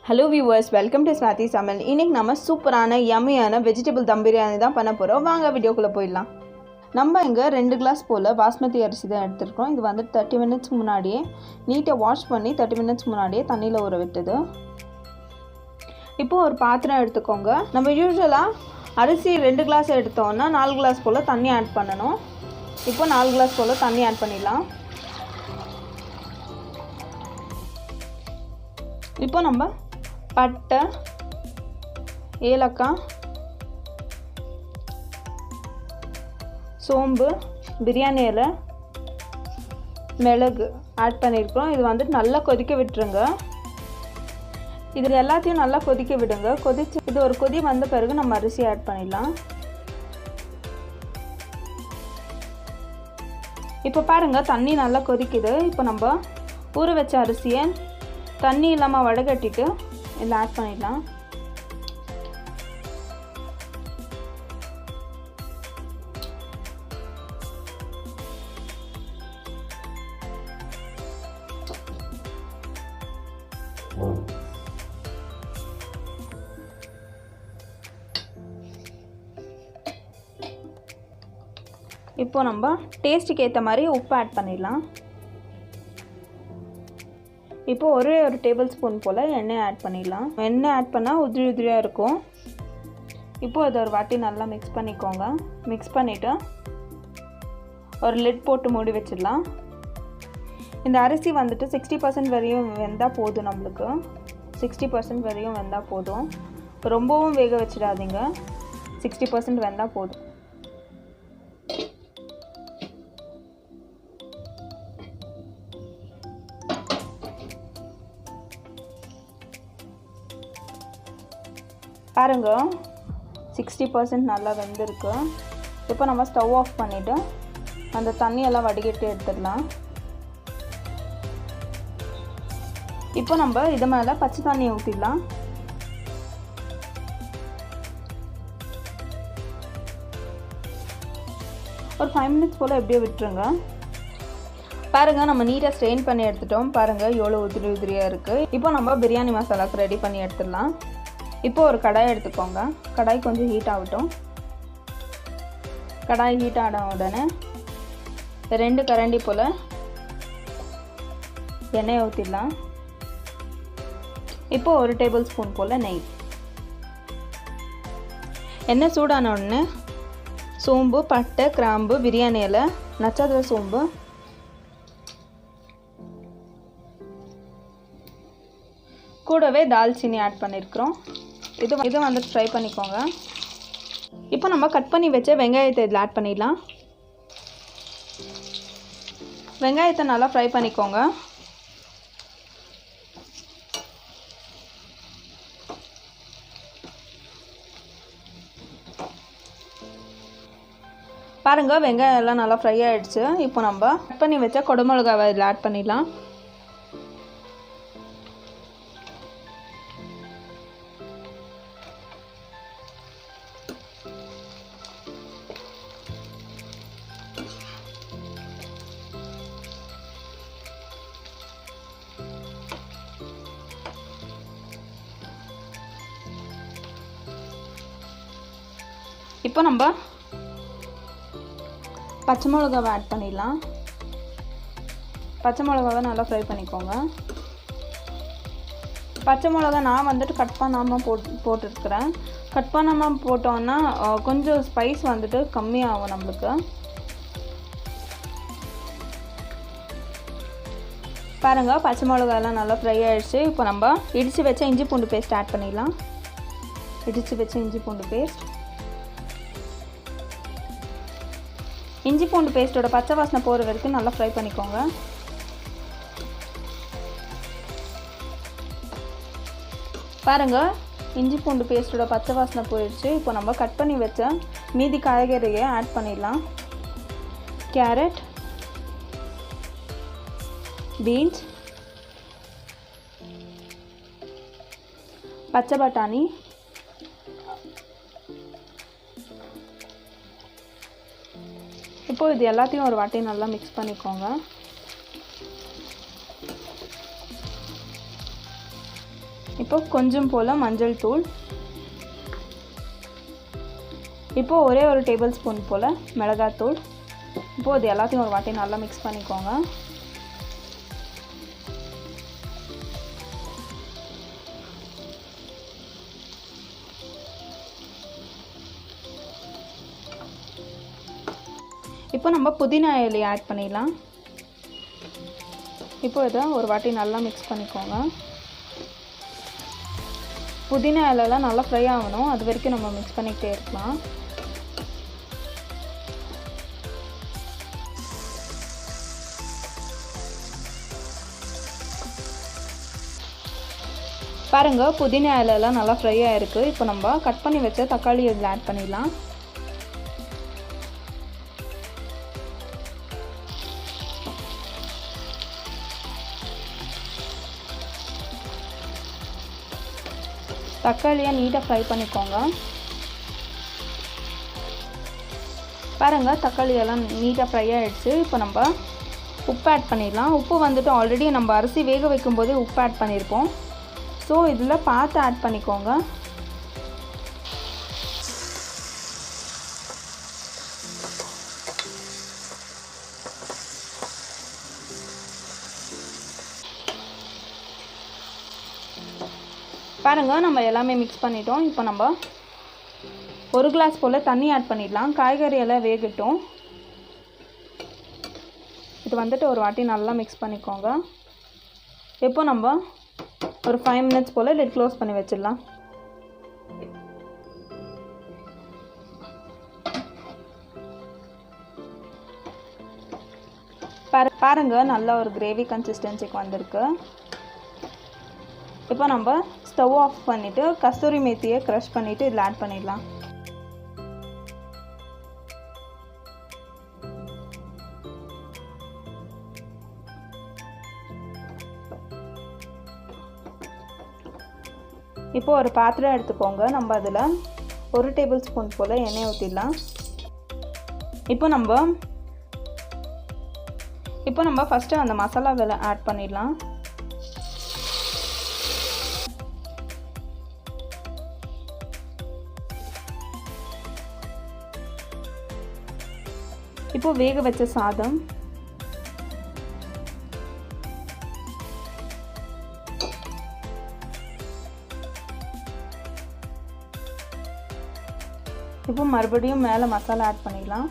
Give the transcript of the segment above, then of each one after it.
Hello viewers, welcome to Swathi Samayal. இன்றைக்கி நம்ம சூப்பரான யம்மியான வெஜிடபிள் தம் பிரியாணி தான் பண்ண போகிறோம். வாங்க வீடியோக்குள்ளே போயிடலாம். நம்ம இங்கே 2 கிளாஸ் போல் பாஸ்மதி அரிசி தான் எடுத்துருக்கோம். இது வந்து 30 மினிட்ஸ்க்கு முன்னாடியே நீட்டாக வாஷ் பண்ணி 30 மினிட்ஸ் முன்னாடியே தண்ணியில் ஊற விட்டுது. இப்போது ஒரு பாத்திரம் எடுத்துக்கோங்க. நம்ம யூஸ்வலாக அரிசி 2 கிளாஸ் எடுத்தோன்னா 4 கிளாஸ் போல் தண்ணி ஆட் பண்ணணும். இப்போ 4 கிளாஸ் போல் தண்ணி ஆட் பண்ணிடலாம். இப்போ நம்ம பட்டை, ஏலக்காய், சோம்பு, பிரியாணி இலை, மிளகு ஆட் பண்ணியிருக்கிறோம். இது வந்துட்டு நல்லா கொதிக்க விட்டுருங்க. இது எல்லாத்தையும் நல்லா கொதிக்க விடுங்க. இது ஒரு கொதி வந்த பிறகு நம்ம அரிசி ஆட் பண்ணிடலாம். இப்போ பாருங்கள், தண்ணி நல்லா கொதிக்குது. இப்போ நம்ம ஊற வச்ச அரிசியை தண்ணி இல்லாமல் வடகட்டிட்டு இதில் ஆட் பண்ணிடலாம். இப்போ நம்ம டேஸ்ட்டுக்கு ஏற்ற மாதிரி உப்பு ஆட் பண்ணிடலாம். இப்போ ஒரு டேபிள் ஸ்பூன் போல் எண்ணெய் ஆட் பண்ணிடலாம். எண்ணெய் ஆட் பண்ணால் உதிரியாக இருக்கும். இப்போது அதை ஒரு வாட்டி நல்லா மிக்ஸ் பண்ணிக்கோங்க. மிக்ஸ் பண்ணிவிட்டு ஒரு லிட் போட்டு மூடி வச்சிடலாம். இந்த அரிசி வந்துட்டு 60% வரையும் வெந்தால் போதும். நம்மளுக்கு 60% வரையும் வெந்தால் போதும். ரொம்பவும் வேக வச்சிடாதீங்க. 60% வெந்தால் போதும். பாருங்க, 60% நல்லா வெந்திருக்கு. இப்போ நம்ம ஸ்டவ் ஆஃப் பண்ணிவிட்டு அந்த தண்ணியெல்லாம் வடிகட்டி எடுத்துடலாம். இப்போ நம்ம இது மேலே பச்சை தண்ணியை ஊற்றிடலாம். ஒரு 5 மினிட்ஸ் போல் எப்படியோ விட்டுருங்க. பாருங்கள், நம்ம நீட்டாக ஸ்ட்ரெயின் பண்ணி எடுத்துட்டோம். பாருங்கள் எவ்வளோ உதிரியாக இருக்குது. இப்போ நம்ம பிரியாணி மசாலாவுக்கு ரெடி பண்ணி எடுத்துடலாம். இப்போ ஒரு கடாய் எடுத்துக்கோங்க. கடாய் கொஞ்சம் ஹீட் ஆகட்டும். கடாய் ஹீட் ஆன உடனே 2 கரண்டி போல் எண்ணெய் ஊற்றிடலாம். இப்போ ஒரு டேபிள் ஸ்பூன் போல் நெய். எண்ணெய் சூடான உடனே சோம்பு, பட்டை, கிராம்பு, பிரியாணி இலை, நட்சத்திர சோம்பு, கூடவே தால்ச்சினி ஆட் பண்ணியிருக்கிறோம். இது வந்துட்டு ஃப்ரை பண்ணிக்கோங்க. இப்போ நம்ம கட் பண்ணி வச்ச வெங்காயத்தை இதில் ஆட் பண்ணிடலாம். வெங்காயத்தை நல்லா ஃப்ரை பண்ணிக்கோங்க. பாருங்கள், வெங்காயம் எல்லாம் நல்லா ஃப்ரை ஆகிடுச்சு. இப்போ நம்ம கட் பண்ணி வச்ச குடமிளகாவை இதில் ஆட் பண்ணிடலாம். இப்போ நம்ம பச்சை மிளகாவை ஆட் பண்ணிடலாம். பச்சை மிளகாவை நல்லா ஃப்ரை பண்ணிக்கோங்க. பச்சை மிளகா நான் வந்துட்டு கட் பண்ணாமல் போட்டுருக்கிறேன். கட் பண்ணாமல் போட்டோன்னா கொஞ்சம் ஸ்பைஸ் வந்துட்டு கம்மியாகும் நம்மளுக்கு. பாருங்கள், பச்சை மிளகாலாம் நல்லா ஃப்ரை ஆகிடுச்சு. இப்போ நம்ம இடித்து வச்ச இஞ்சி பூண்டு பேஸ்ட் ஆட் பண்ணிடலாம். இடித்து வச்ச இஞ்சி பூண்டு பேஸ்ட். இஞ்சி பூண்டு பேஸ்ட்டோட பச்சை வாசனை போகிற வரைக்கும் நல்லா ஃப்ரை பண்ணிக்கோங்க. பாருங்கள், இஞ்சி பூண்டு பேஸ்ட்டோட பச்சை வாசனை போயிடுச்சு. இப்போ நம்ம கட் பண்ணி வச்ச மீதி காய்கறியை ஆட் பண்ணிடலாம். கேரட், பீன்ஸ், பச்சை பட்டாணி, இப்போ இது எல்லாத்தையும் ஒரு வாட்டி நல்லா மிக்ஸ் பண்ணிக்கோங்க. இப்போ கொஞ்சம் போல் மஞ்சள் தூள், இப்போ ஒரே ஒரு டேபிள் ஸ்பூன் போல் மிளகாத்தூள். இப்போது இது எல்லாத்தையும் ஒரு வாட்டி நல்லா மிக்ஸ் பண்ணிக்கோங்க. இப்போ நம்ம புதினா இலையை ஆட் பண்ணிடலாம். இப்போ இதை ஒரு வாட்டி நல்லா மிக்ஸ் பண்ணிக்கோங்க. புதினா இலைலாம் நல்லா ஃப்ரை ஆகணும், அது வரைக்கும் நம்ம மிக்ஸ் பண்ணிக்கிட்டே இருக்கலாம். பாருங்கள், புதினா இலைலாம் நல்லா ஃப்ரை ஆகிருக்கு. இப்போ நம்ம கட் பண்ணி வச்ச தக்காளி இதில் ஆட் பண்ணிடலாம். தக்காளியை நீட்டாக ஃப்ரை பண்ணிக்கோங்க. பாருங்கள், தக்காளி எல்லாம் நீட்டாக ஃப்ரை ஆகிடுச்சு. இப்போ நம்ம உப்பு ஆட் பண்ணிடலாம். உப்பு வந்துட்டு ஆல்ரெடி நம்ம அரிசி வேக வைக்கும்போதே உப்பு ஆட் பண்ணியிருப்போம். ஸோ இதில் பார்த்து ஆட் பண்ணிக்கோங்க. பாருங்கள், நம்ம எல்லாமே மிக்ஸ் பண்ணிட்டோம். இப்போ நம்ம ஒரு கிளாஸ் போல் தண்ணி ஆட் பண்ணிடலாம். காய்கறி எல்லாம் வேகட்டும். இது வந்துட்டு ஒரு வாட்டி நல்லா மிக்ஸ் பண்ணிக்கோங்க. இப்போ நம்ம ஒரு 5 மினிட்ஸ் போல் லிட் க்ளோஸ் பண்ணி வச்சிடலாம். பாருங்கள், நல்ல ஒரு கிரேவி கன்சிஸ்டன்சிக்கு வந்திருக்கு. இப்போ நம்ம ஸ்டவ் ஆஃப் பண்ணிவிட்டு கஸ்தூரி மேத்தியை க்ரஷ் பண்ணிவிட்டு இதில் ஆட் பண்ணிடலாம். இப்போ ஒரு பாத்திரம் எடுத்துக்கோங்க. நம்ம அதில் 1 டேபிள் ஸ்பூன் போல் எண்ணெய் ஊற்றிடலாம். இப்போ நம்ம ஃபஸ்ட்டு அந்த மசாலாவில் ஆட் பண்ணிடலாம். இப்போ வேக வச்ச சாதம், இப்போ மறுபடியும் மேலே மசாலா ஆட் பண்ணிடலாம்.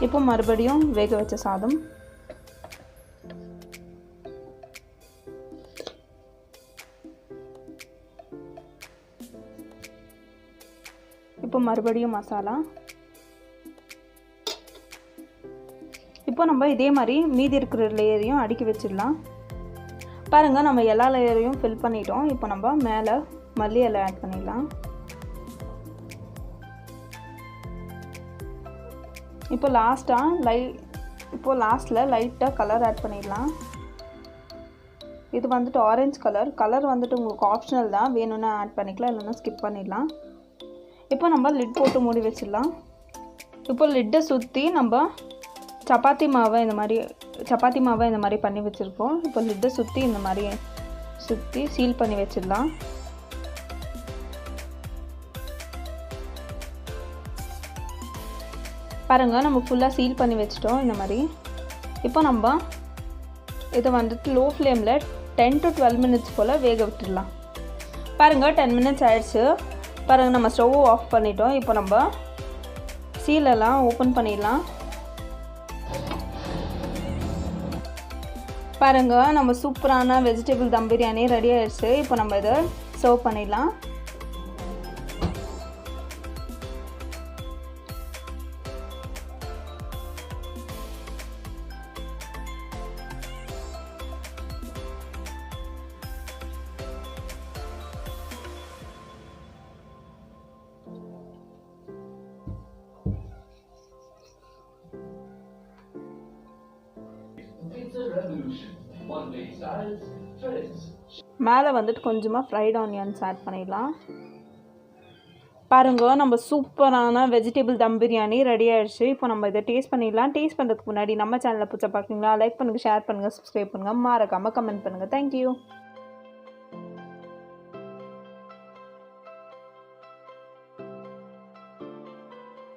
இப்போ மறுபடியும் வேக வச்ச சாதம், இப்போ மறுபடியும் மசாலா. இப்போ நம்ம இதே மாதிரி மீதி இருக்கிற லேயரையும் அடுக்கி வச்சிடலாம். பாருங்கள், நம்ம எல்லா லேயரையும் ஃபில் பண்ணிட்டோம். இப்போ நம்ம மேலே மல்லி இலை ஆட் பண்ணிடலாம். இப்போ லாஸ்ட்டில் லைட்டாக கலர் ஆட் பண்ணிடலாம். இது வந்துட்டு ஆரஞ்சு கலர் வந்துட்டு உங்களுக்கு ஆப்ஷனல் தான், வேணும்னா ஆட் பண்ணிக்கலாம், இல்லைன்னா ஸ்கிப் பண்ணிடலாம். இப்போ நம்ம லிட் போட்டு மூடி வச்சிடலாம். இப்போ லிட்டை சுற்றி நம்ம சப்பாத்தி மாவை இந்த மாதிரி பண்ணி வச்சுருக்கோம். இப்போ லிட்டை சுற்றி இந்த மாதிரி சுற்றி சீல் பண்ணி வச்சிடலாம். பாருங்கள், நம்ம ஃபுல்லாக சீல் பண்ணி வச்சிட்டோம் இந்த மாதிரி. இப்போ நம்ம இதை வந்துட்டு லோ ஃப்ளேமில் 10 to 12 மினிட்ஸ் போல் வேக விட்டுடலாம். பாருங்கள், 10 மினிட்ஸ் ஆயிடுச்சு. பாருங்கள், நம்ம ஸ்டவ் ஆஃப் பண்ணிட்டோம். இப்போ நம்ம சீலெல்லாம் ஓப்பன் பண்ணிடலாம். பாருங்கள், நம்ம சூப்பரான வெஜிடபிள் தம் பிரியாணி ரெடி ஆயிடுச்சு. இப்போ நம்ம இதை சர்வ் பண்ணிடலாம். மேலே வந்துட்டு கொஞ்சமாக ஃப்ரைட் ஆனியன்ஸ் ஆட் பண்ணிடலாம். பாருங்க நம்ம சூப்பரான வெஜிடபிள் தம் பிரியாணி ரெடி ஆயிடுச்சு. இப்போ நம்ம இதை டேஸ்ட் பண்ணிடலாம். டேஸ்ட் பண்ணுறதுக்கு முன்னாடி நம்ம சேனலை பிடிச்ச பார்க்குறீங்களா, லைக் பண்ணுங்கள், ஷேர் பண்ணுங்கள், சப்ஸ்கிரைப் பண்ணுங்கள், மறக்காமல் கமெண்ட் பண்ணுங்கள். தேங்க்யூ.